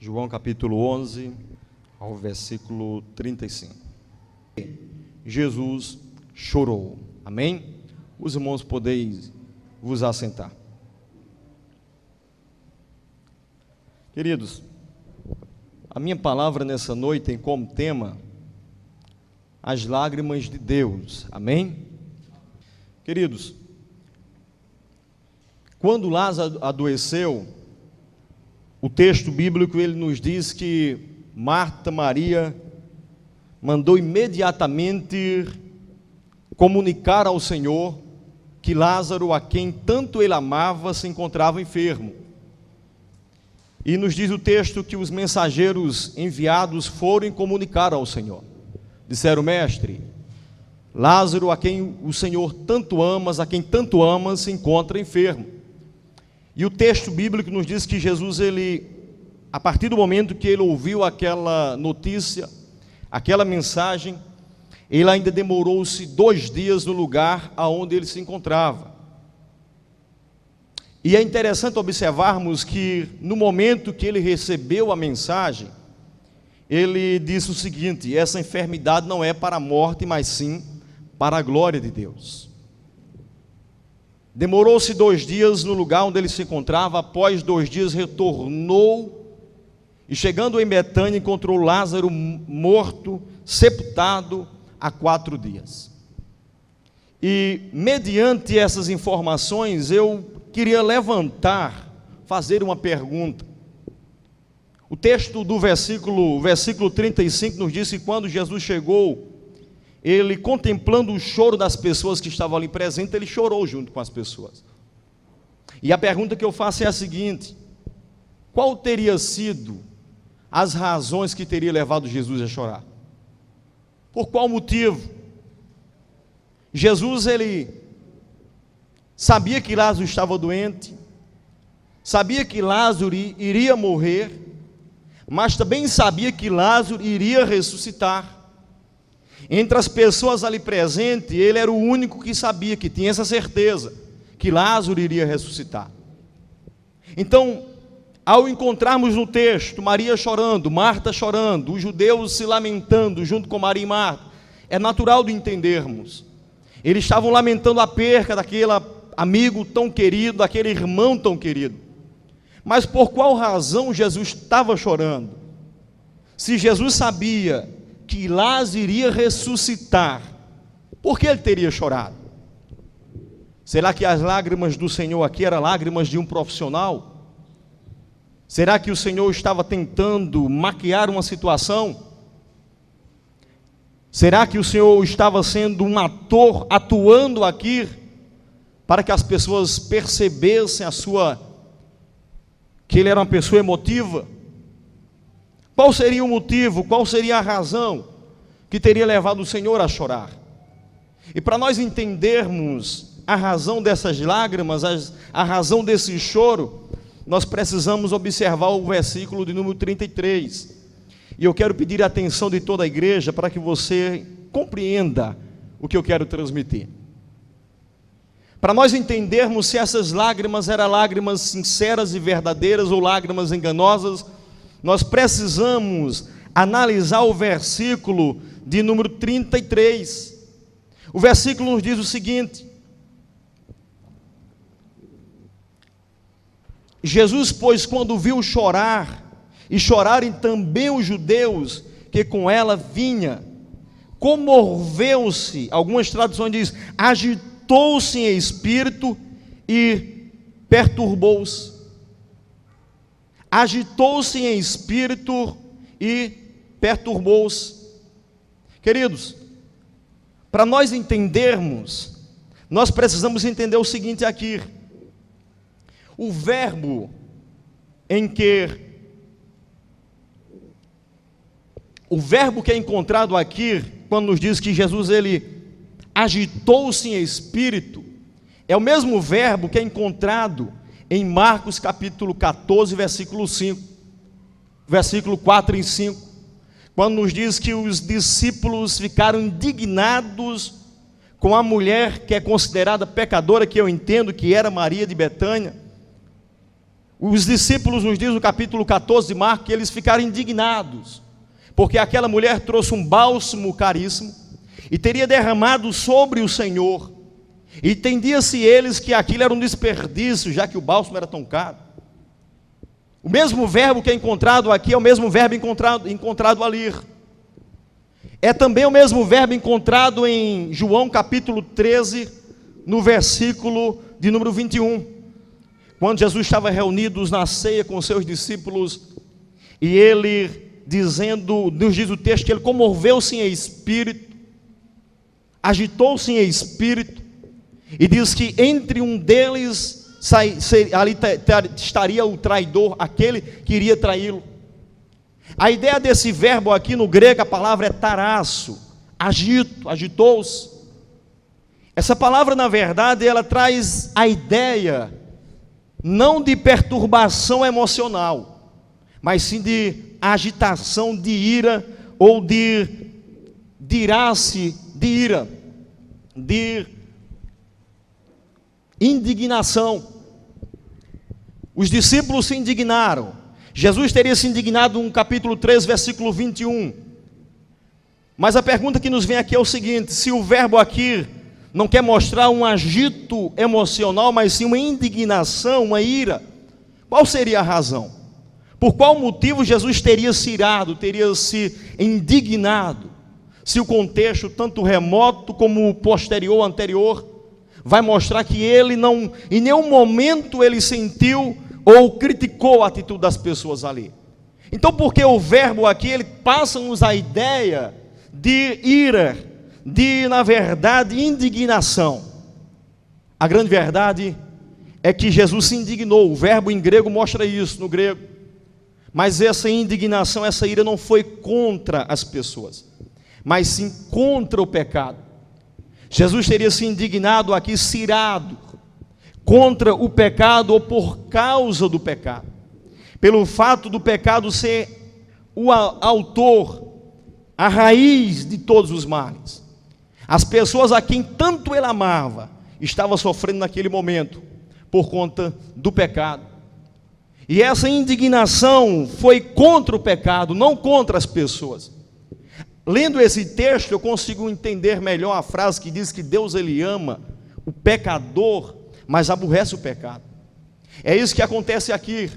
João capítulo 11, ao versículo 35. Jesus chorou. Amém? Os irmãos podeis vos assentar. Queridos, a minha palavra nessa noite tem como tema as lágrimas de Deus. Amém? Queridos, quando Lázaro adoeceu, o texto bíblico ele nos diz que Marta, Maria, mandou imediatamente comunicar ao Senhor que Lázaro, a quem tanto ele amava, se encontrava enfermo. E nos diz o texto que os mensageiros enviados foram comunicar ao Senhor. Disseram: mestre, Lázaro, a quem o Senhor tanto amas, a quem tanto amas, se encontra enfermo. E o texto bíblico nos diz que Jesus, a partir do momento que ele ouviu aquela notícia, aquela mensagem, ele ainda demorou-se 2 dias no lugar aonde ele se encontrava. E é interessante observarmos que no momento que ele recebeu a mensagem, ele disse o seguinte: essa enfermidade não é para a morte, mas sim para a glória de Deus. Demorou-se 2 dias no lugar onde ele se encontrava. Após 2 dias retornou, e chegando em Betânia encontrou Lázaro morto, sepultado há 4 dias. E mediante essas informações eu queria fazer uma pergunta. O texto do versículo 35 nos diz que quando Jesus chegou, ele, contemplando o choro das pessoas que estavam ali presentes, ele chorou junto com as pessoas. E a pergunta que eu faço é a seguinte: qual teria sido as razões que teria levado Jesus a chorar? Por qual motivo? Jesus, ele sabia que Lázaro estava doente, sabia que Lázaro iria morrer, mas também sabia que Lázaro iria ressuscitar. Entre as pessoas ali presentes, ele era o único que sabia, que tinha essa certeza, que Lázaro iria ressuscitar. Então, ao encontrarmos no texto Maria chorando, Marta chorando, os judeus se lamentando junto com Maria e Marta, é natural de entendermos. Eles estavam lamentando a perca daquele amigo tão querido, daquele irmão tão querido. Mas por qual razão Jesus estava chorando? Se Jesus sabia que Lázaro iria ressuscitar, por que ele teria chorado? Será que as lágrimas do Senhor aqui eram lágrimas de um profissional? Será que o Senhor estava tentando maquiar uma situação? Será que o Senhor estava sendo um ator, atuando aqui, para que as pessoas percebessem que ele era uma pessoa emotiva? Qual seria o motivo, qual seria a razão que teria levado o Senhor a chorar? E para nós entendermos a razão dessas lágrimas, a razão desse choro, nós precisamos observar o versículo de número 33. E eu quero pedir a atenção de toda a igreja para que você compreenda o que eu quero transmitir. Para nós entendermos se essas lágrimas eram lágrimas sinceras e verdadeiras ou lágrimas enganosas, nós precisamos analisar o versículo de número 33. O versículo nos diz o seguinte: Jesus, pois, quando viu chorar, e chorarem também os judeus que com ela vinha, comoveu-se, algumas traduções dizem, agitou-se em espírito e perturbou-se. Agitou-se em espírito e perturbou-se. Queridos, para nós entendermos, nós precisamos entender o seguinte aqui: o verbo que é encontrado aqui, quando nos diz que Jesus ele agitou-se em espírito, é o mesmo verbo que é encontrado em Marcos capítulo 14, versículo 4 e 5, quando nos diz que os discípulos ficaram indignados com a mulher que é considerada pecadora, que eu entendo que era Maria de Betânia. Os discípulos, nos diz no capítulo 14 de Marcos, que eles ficaram indignados, porque aquela mulher trouxe um bálsamo caríssimo e teria derramado sobre o Senhor, e entendia-se eles que aquilo era um desperdício, já que o bálsamo era tão caro. O mesmo verbo que é encontrado aqui é o mesmo verbo encontrado ali. É também o mesmo verbo encontrado em João capítulo 13, no versículo de número 21. Quando Jesus estava reunido na ceia com os seus discípulos, e ele dizendo, nos diz o texto, que ele comoveu-se em espírito, agitou-se em espírito, e diz que entre um deles ali estaria o traidor, aquele que iria traí-lo. A ideia desse verbo aqui no grego, a palavra é tarasso, agitou-se. Essa palavra, na verdade, ela traz a ideia, não de perturbação emocional, mas sim de agitação, de ira, ou de ira-se, de indignação. Os discípulos se indignaram. Jesus teria se indignado no capítulo 3, versículo 21. Mas a pergunta que nos vem aqui é o seguinte: se o verbo aqui não quer mostrar um agito emocional, mas sim uma indignação, uma ira, qual seria a razão? Por qual motivo Jesus teria se irado, teria se indignado? Se o contexto, tanto remoto como o posterior, anterior, vai mostrar que ele não, em nenhum momento ele sentiu ou criticou a atitude das pessoas ali. Então, porque o verbo aqui, ele passa-nos a ideia de ira, de, na verdade, indignação. A grande verdade é que Jesus se indignou. O verbo em grego mostra isso, no grego. Mas essa indignação, essa ira não foi contra as pessoas, mas sim contra o pecado. Jesus teria se indignado aqui, se irado, contra o pecado ou por causa do pecado, pelo fato do pecado ser o autor, a raiz de todos os males. As pessoas a quem tanto ele amava estavam sofrendo naquele momento por conta do pecado. E essa indignação foi contra o pecado, não contra as pessoas. Lendo esse texto, eu consigo entender melhor a frase que diz que Deus, ele ama o pecador, mas aborrece o pecado. É isso que acontece aqui.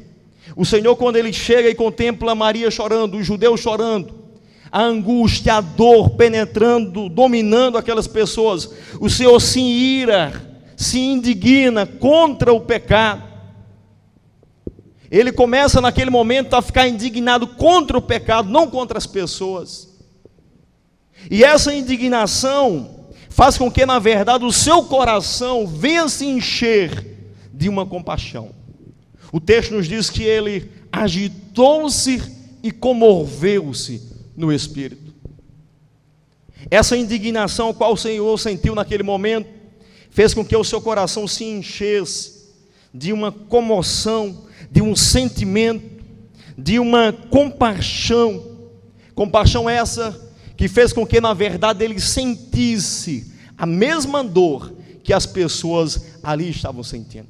O Senhor, quando ele chega e contempla Maria chorando, os judeus chorando, a angústia, a dor penetrando, dominando aquelas pessoas, o Senhor se ira, se indigna contra o pecado. Ele começa naquele momento a ficar indignado contra o pecado, não contra as pessoas. E essa indignação faz com que, na verdade, o seu coração venha se encher de uma compaixão. O texto nos diz que ele agitou-se e comoveu-se no espírito. Essa indignação, a qual o Senhor sentiu naquele momento, fez com que o seu coração se enchesse de uma comoção, de um sentimento, de uma compaixão. Compaixão essa que fez com que, na verdade, ele sentisse a mesma dor que as pessoas ali estavam sentindo.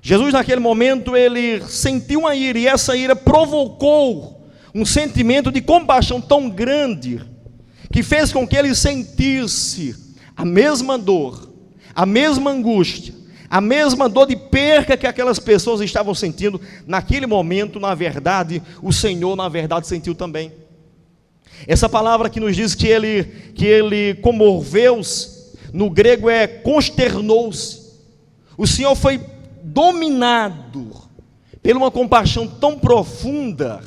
Jesus, naquele momento, ele sentiu uma ira, e essa ira provocou um sentimento de compaixão tão grande, que fez com que ele sentisse a mesma dor, a mesma angústia, a mesma dor de perca que aquelas pessoas estavam sentindo. Naquele momento, na verdade, o Senhor, na verdade, sentiu também. Essa palavra que nos diz que ele comoveu-se, no grego é consternou-se. O Senhor foi dominado por uma compaixão tão profunda,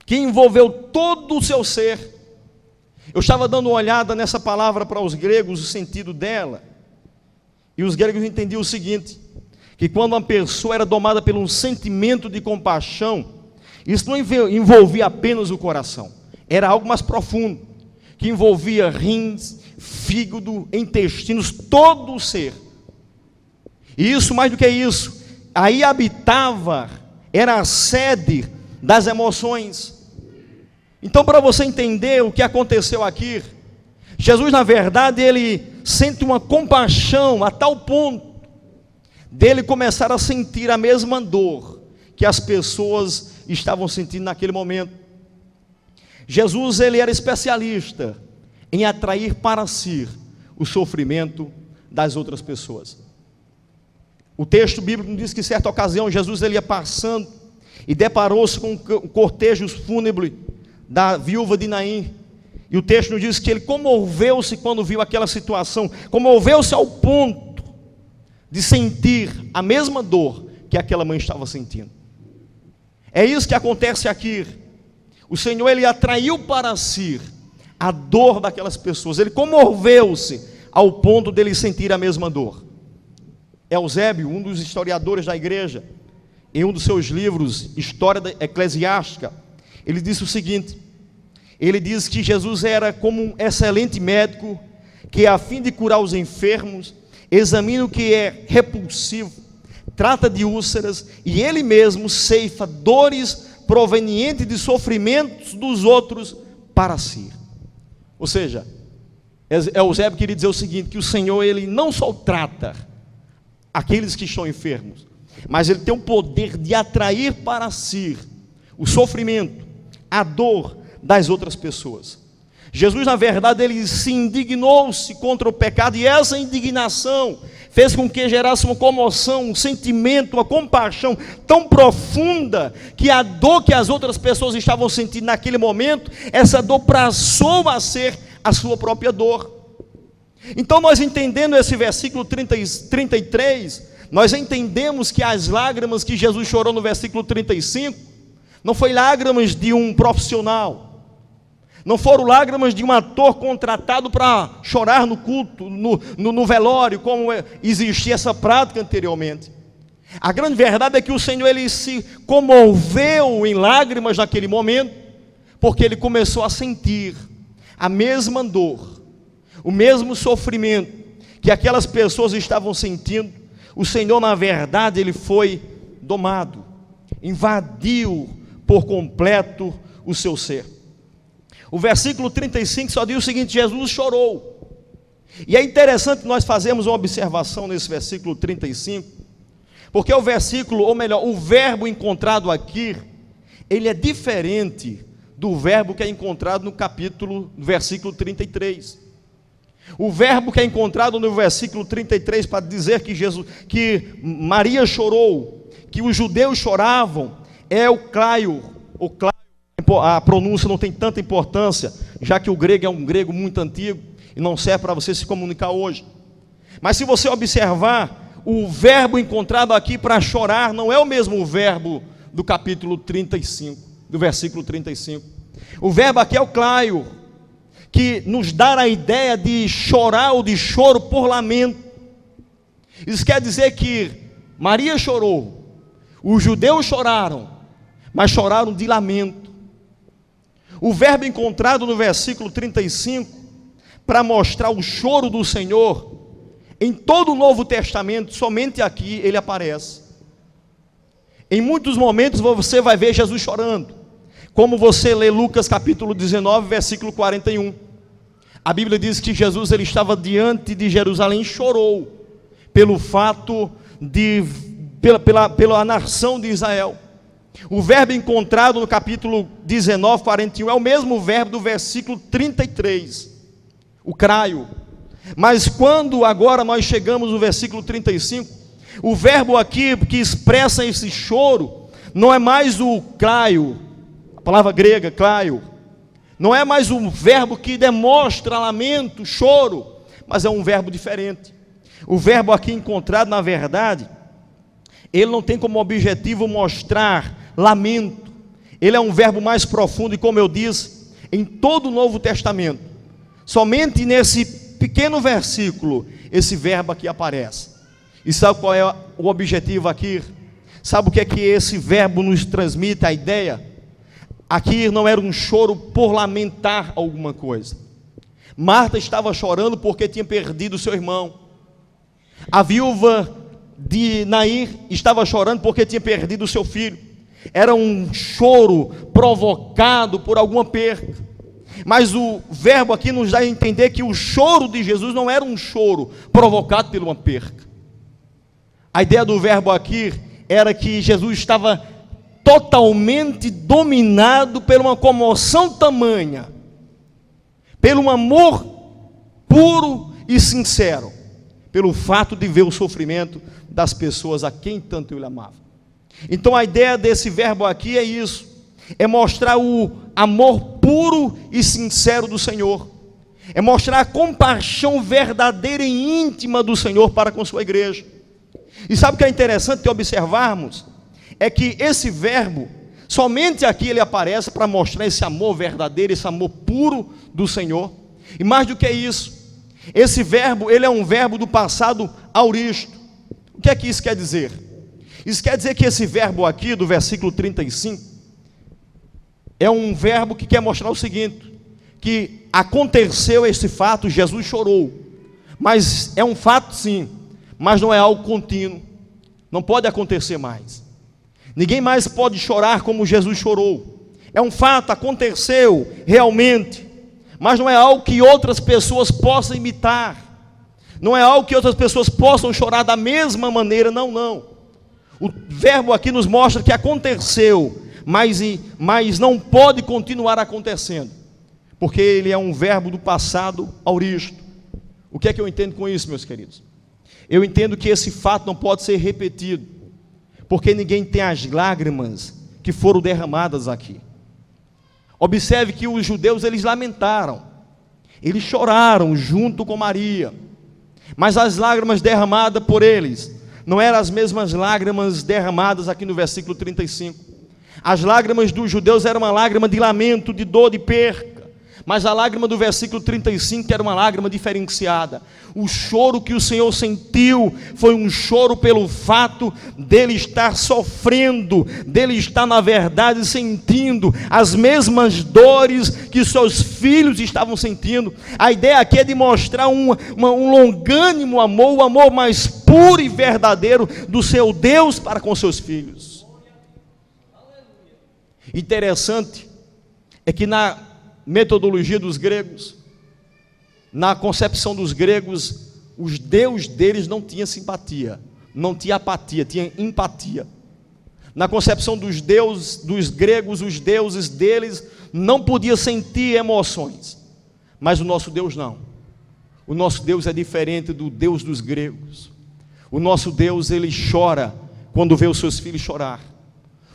que envolveu todo o seu ser. Eu estava dando uma olhada nessa palavra para os gregos, o sentido dela, e os gregos entendiam o seguinte: que quando uma pessoa era domada por um sentimento de compaixão, isso não envolvia apenas o coração, era algo mais profundo, que envolvia rins, fígado, intestinos, todo o ser. E isso, mais do que isso, aí habitava, era a sede das emoções. Então, para você entender o que aconteceu aqui, Jesus, na verdade, ele sente uma compaixão a tal ponto dele começar a sentir a mesma dor que as pessoas estavam sentindo naquele momento. Jesus, ele era especialista em atrair para si o sofrimento das outras pessoas. O texto bíblico diz que em certa ocasião Jesus ele ia passando e deparou-se com o cortejo fúnebre da viúva de Naim. E o texto nos diz que ele comoveu-se quando viu aquela situação, comoveu-se ao ponto de sentir a mesma dor que aquela mãe estava sentindo. É isso que acontece aqui. O Senhor, ele atraiu para si a dor daquelas pessoas, ele comoveu-se ao ponto dele sentir a mesma dor. Eusébio, um dos historiadores da igreja, em um dos seus livros, História Eclesiástica, ele disse o seguinte: ele diz que Jesus era como um excelente médico, que a fim de curar os enfermos, examina o que é repulsivo, trata de úlceras, e ele mesmo ceifa dores provenientes de sofrimentos dos outros para si. Ou seja, Eusébio queria dizer o seguinte, que o Senhor, ele não só trata aqueles que estão enfermos, mas ele tem o poder de atrair para si o sofrimento, a dor das outras pessoas. Jesus, na verdade, ele se indignou-se contra o pecado, e essa indignação fez com que gerasse uma comoção, um sentimento, uma compaixão tão profunda, que a dor que as outras pessoas estavam sentindo naquele momento, essa dor passou a ser a sua própria dor. Então, nós entendendo esse versículo 33, nós entendemos que as lágrimas que Jesus chorou no versículo 35, não foi lágrimas de um profissional, não foram lágrimas de um ator contratado para chorar no culto, no velório, como existia essa prática anteriormente. A grande verdade é que o Senhor, ele se comoveu em lágrimas naquele momento, porque ele começou a sentir a mesma dor, o mesmo sofrimento que aquelas pessoas estavam sentindo. O Senhor, na verdade, ele foi domado, invadiu por completo o seu ser. O versículo 35 só diz o seguinte: Jesus chorou. E é interessante nós fazermos uma observação nesse versículo 35, porque o versículo, ou melhor, o verbo encontrado aqui, ele é diferente do verbo que é encontrado no versículo 33. O verbo que é encontrado no versículo 33 para dizer que Maria chorou, que os judeus choravam, é o claio. A pronúncia não tem tanta importância, já que o grego é um grego muito antigo e não serve para você se comunicar hoje. Mas se você observar, o verbo encontrado aqui para chorar não é o mesmo verbo do capítulo 35, do versículo 35. O verbo aqui é o claio, que nos dá a ideia de chorar ou de choro por lamento. Isso quer dizer que Maria chorou, os judeus choraram, mas choraram de lamento. O verbo encontrado no versículo 35, para mostrar o choro do Senhor, em todo o Novo Testamento, somente aqui ele aparece. Em muitos momentos você vai ver Jesus chorando, como você lê Lucas capítulo 19, versículo 41. A Bíblia diz que Jesus, ele estava diante de Jerusalém e chorou, pelo fato pela nação de Israel. O verbo encontrado no capítulo 19, 41, é o mesmo verbo do versículo 33, o craio. Mas quando agora nós chegamos no versículo 35, o verbo aqui que expressa esse choro, não é mais o craio, a palavra grega, claio, não é mais um verbo que demonstra lamento, choro, mas é um verbo diferente. O verbo aqui encontrado, na verdade, ele não tem como objetivo mostrar lamento, ele é um verbo mais profundo, e como eu disse, em todo o Novo Testamento, somente nesse pequeno versículo, esse verbo aqui aparece. E sabe qual é o objetivo aqui? Sabe o que é que esse verbo nos transmite, a ideia? Aqui não era um choro por lamentar alguma coisa. Marta estava chorando porque tinha perdido seu irmão. A viúva de Nair estava chorando porque tinha perdido o seu filho. Era um choro provocado por alguma perca. Mas o verbo aqui nos dá a entender que o choro de Jesus não era um choro provocado por uma perca. A ideia do verbo aqui era que Jesus estava totalmente dominado por uma comoção tamanha, pelo amor puro e sincero, pelo fato de ver o sofrimento das pessoas a quem tanto ele amava. Então a ideia desse verbo aqui é isso, é mostrar o amor puro e sincero do Senhor, é mostrar a compaixão verdadeira e íntima do Senhor para com sua igreja. E sabe o que é interessante observarmos? É que esse verbo, somente aqui ele aparece para mostrar esse amor verdadeiro, esse amor puro do Senhor. E mais do que isso, esse verbo, ele é um verbo do passado auristo. O que é que isso quer dizer? Isso quer dizer que esse verbo aqui, do versículo 35, é um verbo que quer mostrar o seguinte, que aconteceu esse fato, Jesus chorou, mas é um fato sim, mas não é algo contínuo, não pode acontecer mais. Ninguém mais pode chorar como Jesus chorou. É um fato, aconteceu realmente, mas não é algo que outras pessoas possam imitar, não é algo que outras pessoas possam chorar da mesma maneira, não. O verbo aqui nos mostra que aconteceu, mas não pode continuar acontecendo, porque ele é um verbo do passado auristo. O que é que eu entendo com isso, meus queridos? Eu entendo que esse fato não pode ser repetido, porque ninguém tem as lágrimas que foram derramadas aqui. Observe que os judeus, eles lamentaram, eles choraram junto com Maria, mas as lágrimas derramadas por eles não eram as mesmas lágrimas derramadas aqui no versículo 35. As lágrimas dos judeus eram uma lágrima de lamento, de dor, de perca, mas a lágrima do versículo 35 era uma lágrima diferenciada. O choro que o Senhor sentiu foi um choro pelo fato dele estar sofrendo, dele estar na verdade sentindo as mesmas dores que seus filhos estavam sentindo. A ideia aqui é de mostrar um longânimo amor, o amor mais puro e verdadeiro do seu Deus para com seus filhos. Interessante é que na metodologia dos gregos, na concepção dos gregos, os deuses deles não tinham simpatia, não tinha apatia, tinha empatia. Na concepção dos gregos, os deuses deles não podiam sentir emoções, mas o nosso Deus não. O nosso Deus é diferente do Deus dos gregos. O nosso Deus, ele chora quando vê os seus filhos chorar.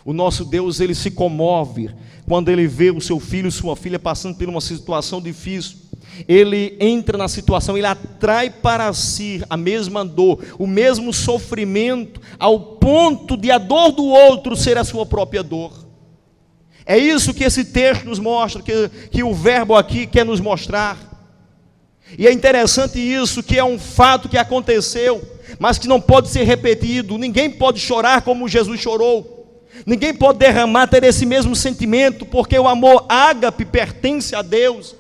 O nosso Deus, ele se comove quando ele vê o seu filho, sua filha passando por uma situação difícil. Ele entra na situação, ele atrai para si a mesma dor, o mesmo sofrimento, ao ponto de a dor do outro ser a sua própria dor. É isso que esse texto nos mostra, que o verbo aqui quer nos mostrar. E é interessante isso, que é um fato que aconteceu, mas que não pode ser repetido. Ninguém pode chorar como Jesus chorou. Ninguém pode derramar, ter esse mesmo sentimento, porque o amor ágape pertence a Deus.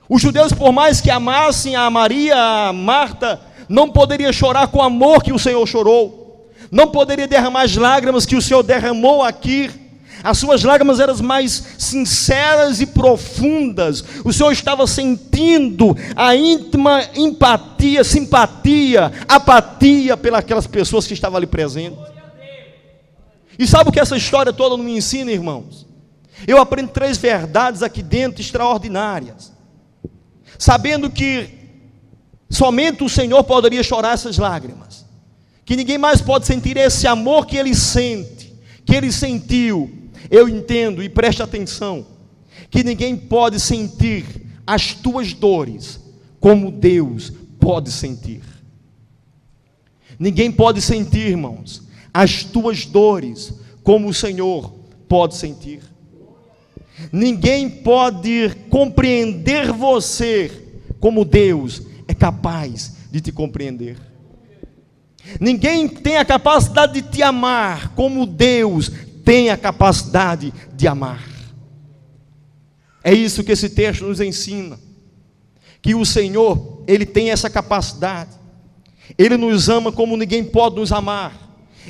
Os judeus, por mais que amassem a Maria, a Marta, não poderiam chorar com o amor que o Senhor chorou, não poderia derramar as lágrimas que o Senhor derramou aqui. As suas lágrimas eram mais sinceras e profundas. O Senhor estava sentindo a íntima empatia, simpatia, apatia pelas pessoas que estavam ali presentes. E sabe o que essa história toda me ensina, irmãos? Eu aprendo 3 verdades aqui dentro extraordinárias, sabendo que somente o Senhor poderia chorar essas lágrimas, que ninguém mais pode sentir esse amor que Ele sente, que Ele sentiu. Eu entendo, e preste atenção, que ninguém pode sentir as tuas dores como Deus pode sentir. Ninguém pode sentir, irmãos, as tuas dores como o Senhor pode sentir. Ninguém pode compreender você como Deus é capaz de te compreender. Ninguém tem a capacidade de te amar como Deus tem a capacidade de amar. É isso que esse texto nos ensina, que o Senhor, Ele tem essa capacidade. Ele nos ama como ninguém pode nos amar.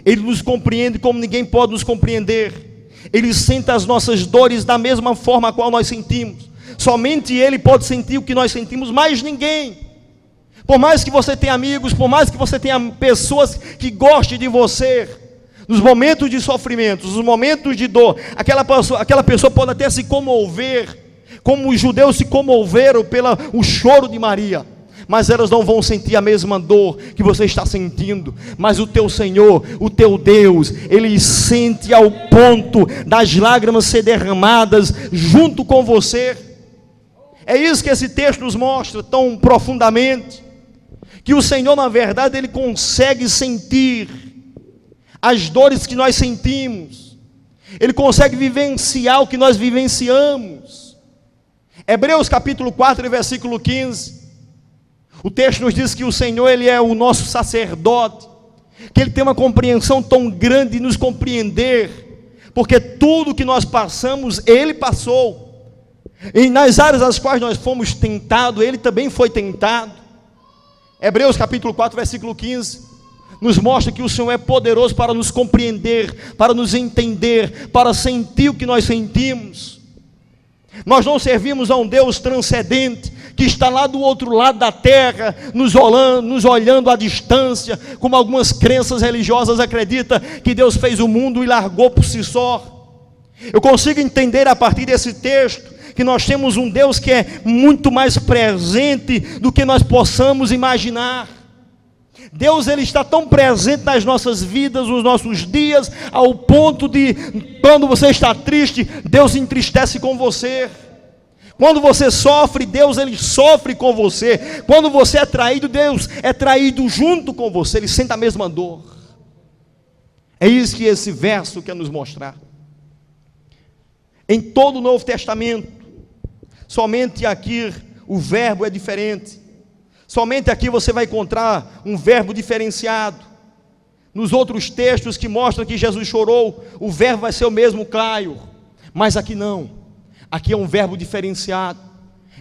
Ele nos compreende como ninguém pode nos compreender. Ele sente as nossas dores da mesma forma a qual nós sentimos. Somente Ele pode sentir o que nós sentimos, mais ninguém. Por mais que você tenha amigos, por mais que você tenha pessoas que gostem de você, nos momentos de sofrimento, nos momentos de dor, aquela pessoa pode até se comover, como os judeus se comoveram pelo choro de Maria, mas elas não vão sentir a mesma dor que você está sentindo. Mas o teu Senhor, o teu Deus, Ele sente ao ponto das lágrimas ser derramadas junto com você. É isso que esse texto nos mostra tão profundamente, que o Senhor, na verdade, Ele consegue sentir as dores que nós sentimos, Ele consegue vivenciar o que nós vivenciamos. Hebreus capítulo 4, versículo 15, o texto nos diz que o Senhor, Ele é o nosso sacerdote, que Ele tem uma compreensão tão grande de nos compreender, porque tudo que nós passamos, Ele passou, e nas áreas às quais nós fomos tentados, Ele também foi tentado. Hebreus capítulo 4, versículo 15, nos mostra que o Senhor é poderoso para nos compreender, para nos entender, para sentir o que nós sentimos. Nós não servimos a um Deus transcendente, que está lá do outro lado da terra, nos olhando à distância, como algumas crenças religiosas acreditam, que Deus fez o mundo e largou por si só. Eu consigo entender a partir desse texto, que nós temos um Deus que é muito mais presente do que nós possamos imaginar. Deus, Ele está tão presente nas nossas vidas, nos nossos dias, ao ponto de, quando você está triste, Deus se entristece com você. Quando você sofre, Deus, Ele sofre com você. Quando você é traído, Deus é traído junto com você. Ele sente a mesma dor. É isso que esse verso quer nos mostrar. Em todo o Novo Testamento, somente aqui o verbo é diferente. Somente aqui você vai encontrar um verbo diferenciado. Nos outros textos que mostram que Jesus chorou, o verbo vai ser o mesmo, Caio. Mas aqui não. Aqui é um verbo diferenciado.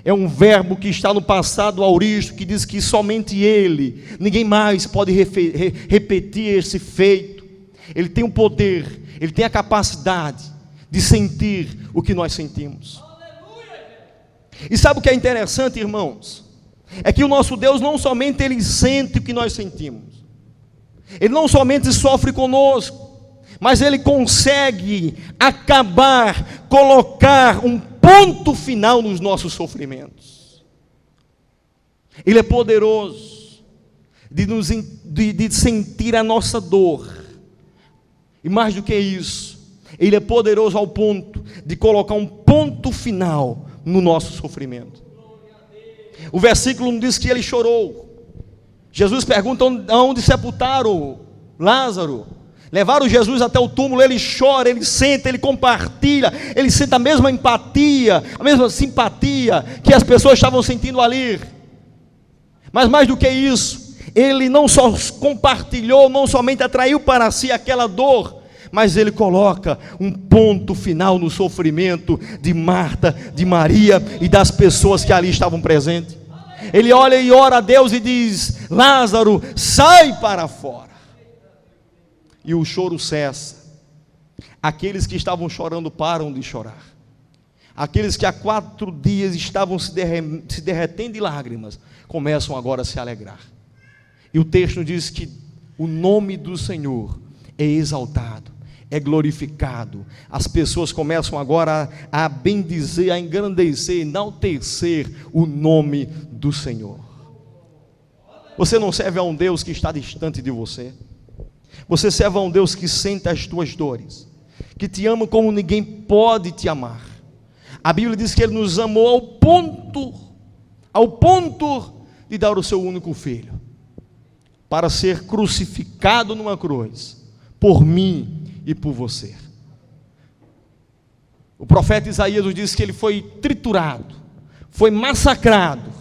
É um verbo que está no passado aorista, que diz que somente Ele, ninguém mais pode repetir esse feito. Ele tem o poder, Ele tem a capacidade de sentir o que nós sentimos. E sabe o que é interessante, irmãos? É que o nosso Deus não somente Ele sente o que nós sentimos, Ele não somente sofre conosco, mas Ele consegue acabar, colocar um ponto final nos nossos sofrimentos. Ele é poderoso de sentir a nossa dor, e mais do que isso, Ele é poderoso ao ponto de colocar um ponto final no nosso sofrimento. O versículo diz que Ele chorou. Jesus pergunta onde sepultaram Lázaro. Levaram Jesus até o túmulo. Ele chora, ele sente, ele compartilha, ele sente a mesma empatia, a mesma simpatia que as pessoas estavam sentindo ali. Mas mais do que isso, ele não só compartilhou, não somente atraiu para si aquela dor, mas ele coloca um ponto final no sofrimento de Marta, de Maria e das pessoas que ali estavam presentes. Ele olha e ora a Deus e diz: Lázaro, sai para fora. E o choro cessa. Aqueles que estavam chorando param de chorar. Aqueles que há 4 dias estavam se derretendo de lágrimas, começam agora a se alegrar. E o texto diz que o nome do Senhor é exaltado, é glorificado. As pessoas começam agora a bendizer, a engrandecer, enaltecer o nome do Senhor. Você não serve a um Deus que está distante de você. Você serve a um Deus que sente as tuas dores, que te ama como ninguém pode te amar. A Bíblia diz que Ele nos amou ao ponto de dar o seu único filho, para ser crucificado numa cruz, por mim e por você. O profeta Isaías nos diz que Ele foi triturado, foi massacrado,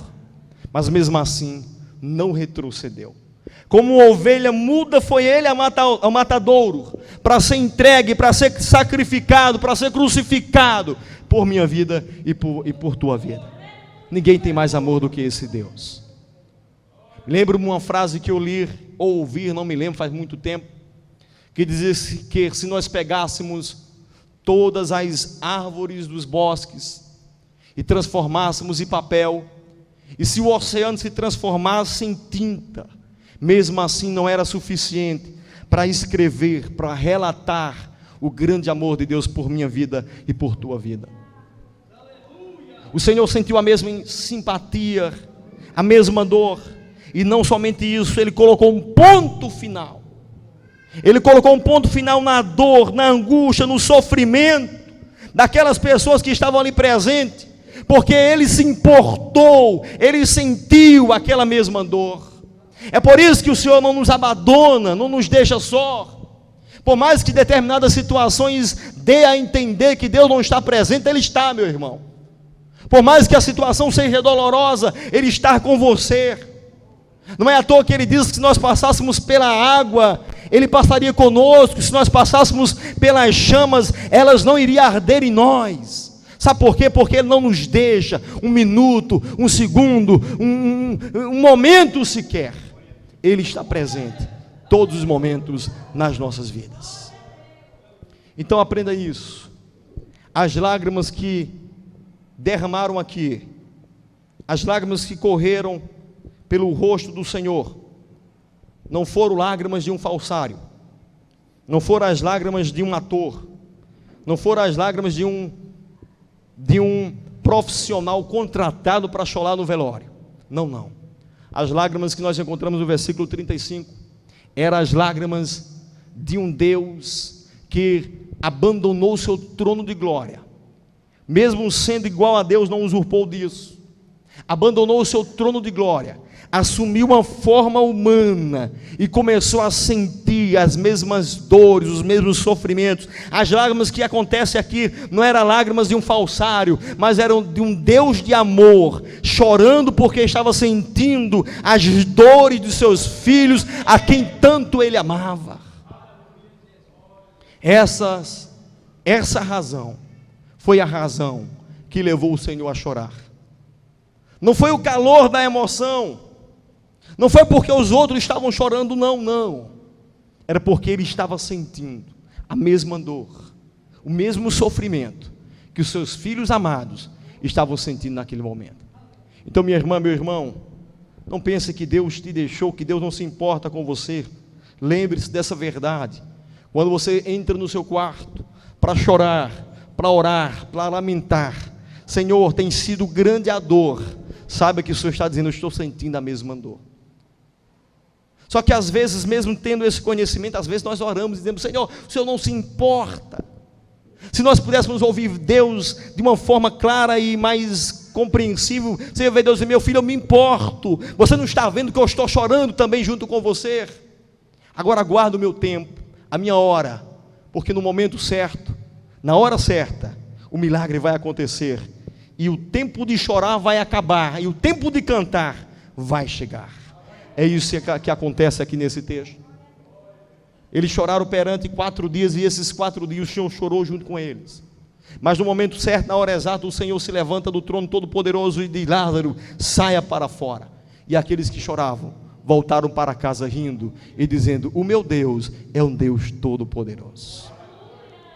mas mesmo assim não retrocedeu. Como uma ovelha muda, foi Ele ao matadouro, para ser entregue, para ser sacrificado, para ser crucificado, por minha vida e por tua vida. Ninguém tem mais amor do que esse Deus. Lembro-me uma frase que eu li, ou ouvi, não me lembro, faz muito tempo, que dizia que se nós pegássemos todas as árvores dos bosques, e transformássemos em papel, E se o oceano se transformasse em tinta, mesmo assim não era suficiente para escrever, para relatar o grande amor de Deus por minha vida e por tua vida. O Senhor sentiu a mesma simpatia, a mesma dor, e não somente isso, Ele colocou um ponto final. Ele colocou um ponto final na dor, na angústia, no sofrimento daquelas pessoas que estavam ali presentes, porque Ele se importou, Ele sentiu aquela mesma dor. É por isso que o Senhor não nos abandona, não nos deixa só. Por mais que determinadas situações dê a entender que Deus não está presente, Ele está, meu irmão. Por mais que a situação seja dolorosa, Ele está com você. Não é à toa que Ele diz que se nós passássemos pela água, Ele passaria conosco. Se nós passássemos pelas chamas, elas não iriam arder em nós. Sabe por quê? Porque Ele não nos deixa um minuto, um segundo, um momento sequer. Ele está presente todos os momentos nas nossas vidas. Então aprenda isso. As lágrimas que derramaram aqui, as lágrimas que correram pelo rosto do Senhor, não foram lágrimas de um falsário, não foram as lágrimas de um ator, não foram as lágrimas de um profissional contratado para chorar no velório. Não. As lágrimas que nós encontramos no versículo 35 eram as lágrimas de um Deus que abandonou o seu trono de glória, mesmo sendo igual a Deus, não usurpou disso, abandonou o seu trono de glória, assumiu uma forma humana e começou a sentir as mesmas dores, os mesmos sofrimentos. As lágrimas que acontecem aqui não eram lágrimas de um falsário, mas eram de um Deus de amor, chorando porque estava sentindo as dores de seus filhos, a quem tanto Ele amava. Essa razão foi a razão que levou o Senhor a chorar. Não foi o calor da emoção, não foi porque os outros estavam chorando, não. Era porque Ele estava sentindo a mesma dor, o mesmo sofrimento que os seus filhos amados estavam sentindo naquele momento. Então, minha irmã, meu irmão, não pense que Deus te deixou, que Deus não se importa com você. Lembre-se dessa verdade. Quando você entra no seu quarto para chorar, para orar, para lamentar, Senhor, tem sido grande a dor, saiba que o Senhor está dizendo: eu estou sentindo a mesma dor. Só que às vezes, mesmo tendo esse conhecimento, às vezes nós oramos e dizemos: Senhor, o Senhor não se importa. Se nós pudéssemos ouvir Deus de uma forma clara e mais compreensível, você vai ver Deus dizer: meu filho, eu me importo, você não está vendo que eu estou chorando também junto com você? Agora aguardo o meu tempo, a minha hora, porque no momento certo, na hora certa, o milagre vai acontecer, e o tempo de chorar vai acabar, e o tempo de cantar vai chegar. É isso que acontece aqui nesse texto. Eles choraram perante 4 dias, e esses 4 dias o Senhor chorou junto com eles. Mas no momento certo, na hora exata, o Senhor se levanta do trono todo-poderoso e diz: Lázaro, saia para fora. E aqueles que choravam voltaram para casa rindo e dizendo: o meu Deus é um Deus todo-poderoso.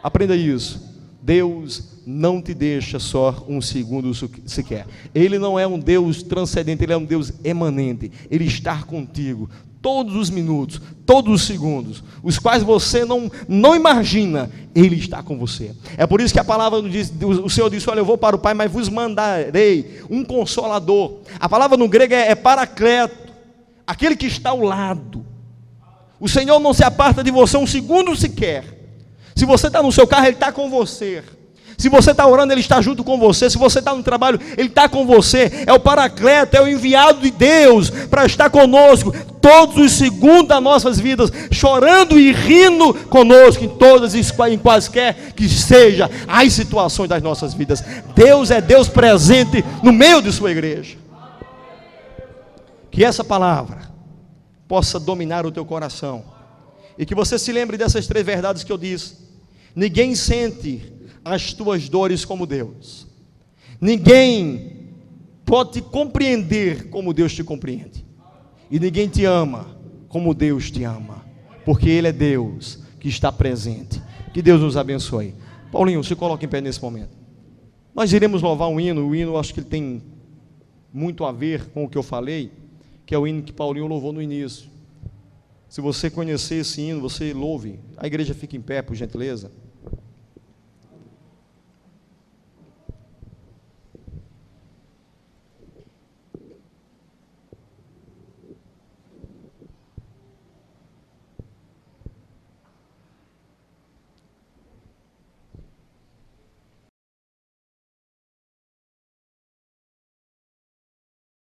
Aprenda isso. Deus não te deixa só um segundo sequer. Ele não é um Deus transcendente, Ele é um Deus emanente. Ele está contigo todos os minutos, todos os segundos, os quais você não imagina. Ele está com você. É por isso que a palavra diz, o Senhor disse: olha, eu vou para o Pai, mas vos mandarei um consolador. A palavra no grego é paracleto, aquele que está ao lado. O Senhor não se aparta de você um segundo sequer. Se você está no seu carro, Ele está com você. Se você está orando, Ele está junto com você. Se você está no trabalho, Ele está com você. É o paracleto, é o enviado de Deus para estar conosco todos os segundos das nossas vidas, chorando e rindo conosco em todas e em quaisquer que seja as situações das nossas vidas. Deus é Deus presente no meio de sua igreja. Que essa palavra possa dominar o teu coração, e que você se lembre dessas 3 verdades que eu disse. Ninguém sente as tuas dores como Deus. Ninguém pode te compreender como Deus te compreende. E ninguém te ama como Deus te ama, porque Ele é Deus que está presente. Que Deus nos abençoe. Paulinho, se coloque em pé nesse momento. Nós iremos louvar um hino. O hino, acho que ele tem muito a ver com o que eu falei, que é o hino que Paulinho louvou no início. Se você conhecer esse hino, você louve. A igreja fica em pé, por gentileza.